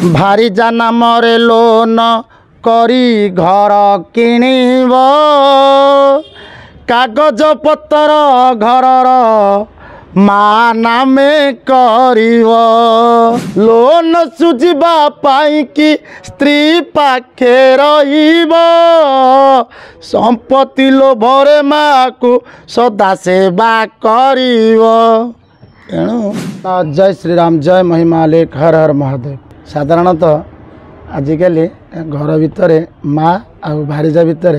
भारी नामरे लोन करी घर किणिब कागज पतर घरर माँ नामे करिव लोन सुझिबा पाई कि स्त्री पाखे रहिब संपत्ति लोभरे माँ को सदा सेवा करिव। तेणु जय श्री राम जय महिमा लेख हर हर महादेव। साधारणतः आजिकल घर भितर माँ आ भारीजा भितर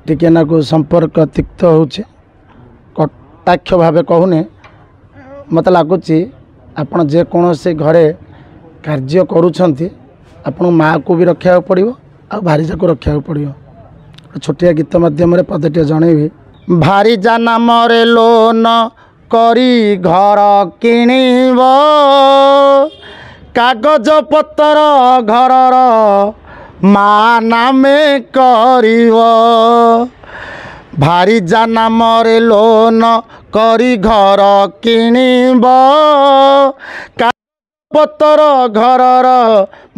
टिके नाकु संपर्क तिक्त होचे कटाक्ष भाव कहूने मत लगुच आपण जेकोसी घरे कार्य करुँच आपण माँ को भी रखा पड़ो आ भारीजा को रखा पड़ो। छोटिया गीत मध्यम पदटे जनइबी भारीजा नामरे लोन करी घर किणिब कागज पतर घरर माँ नामे करिव भारीजा नामरे लोन करी घर किणिब कागज पतर घरर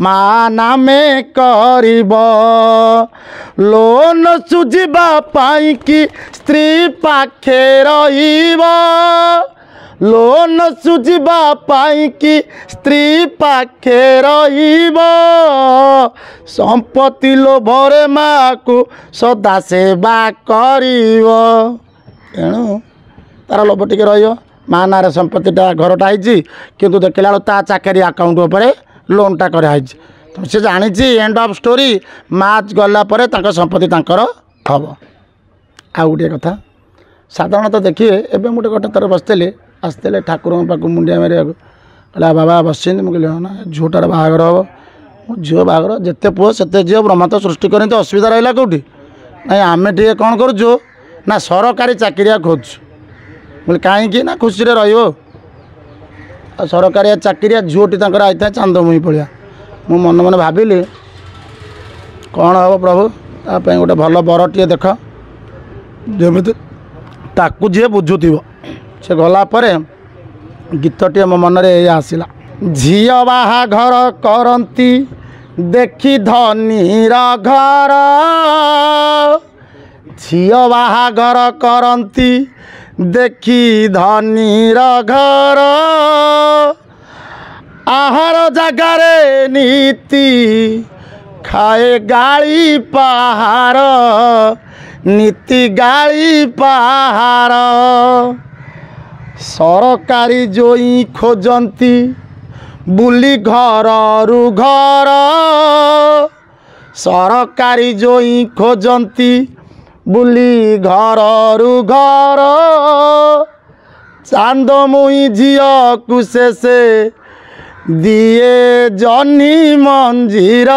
माँ नामे करिव लोन सुझिबा पाई कि स्त्री पाखे रहिब लोन सुझिबा पाई कि स्त्री पाखे रहिब संपत्ति लोभरे माँ को सदा सेवा करिव। तेणु तार लोभ टिके रहियो माँ ना संपत्तिटा घरटा होती किंतु देखला ता चाकरी अकाउंट उपरे लोनटा कराई तो से जानी एंड ऑफ स्टोरी माँ गला पर संपत्ति तांकर हम। आ गोटे कथा साधारणतः देखिए एवं गोटे गोटे थर बसते आसते ठाकुर पाक मुंडिया मारे कहला बाबा बस मुझे ना झूठार बाहागर हम झील बाहागर जिते पुओ से झील ब्रह्मा तो सृष्टि करते असुविधा रहा कौटी ना आम टे कौन करूँ ना सरकारी चाकरिया खोजु बोले कहीं ना खुशी रो सरकारिया चाकरिया झीटी आई था चांदमुही पड़िया मु मन मन भाविली कौन हम प्रभु ताप गोटे भल बरटे देख जमी ताकू जी बुझुव से गला गीतटे मो मन रे आसला झी बाहाघर करती देखी धनीर घर झी बाहाघर करती देखी धनीर घर आहार जगारे नीति खाए गाड़ी पहाड़ नीति गाड़ी पहाड़ सरकारी जोई खोजती बुली घर रु घर सरकारी जोई खोजती बुली घर रु घर चांदमुही झील को से दिए जनी मंजीर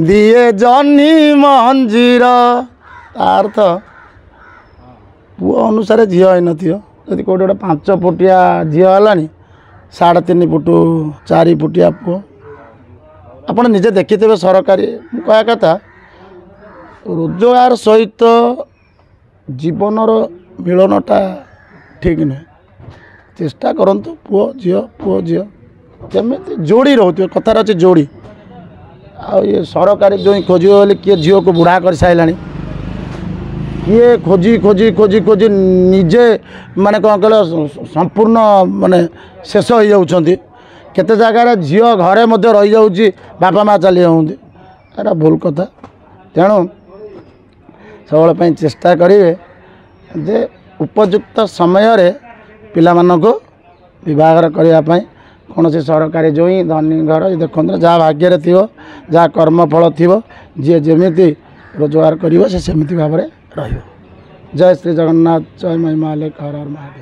दिए जनी मंजीर तार तो पुओ अनुसार झील हो नदी कौटे गोटे 5 फुटिया झील है 3.5 फुट 4 फुटिया पुओ आपड़ निजे देखिथे सरकारी कह कथा रोजगार सहित जीवनर मिलनटा ठीक नुहे चेष्टा करंतु पुओ झील जमी जोड़ी रोचे कथार अच्छे जोड़ी आ ये सरकारी जो खोज बोले किए झील को बुढ़ा कर सारा किए खोजी खोजी खोजी खोजी निजे माने कौन कह संपूर्ण माने शेष हो जाती केते जगार झील घरे मध्य रही जाऊँगी बापा माँ चली जाऊँगी एरा भूल कथा। तेणु सब चेष्टा करेंगे जे उपयुक्त समय पिला मानक विवाह करने कौन से सरकारी जोई धनी घर देखो जहाँ भाग्य थी जहाँ कर्मफल थी जी जमी रोजगार कर सेमती भाव में रही। जय श्री जगन्नाथ जय महिमा लेख हर हर महादेव।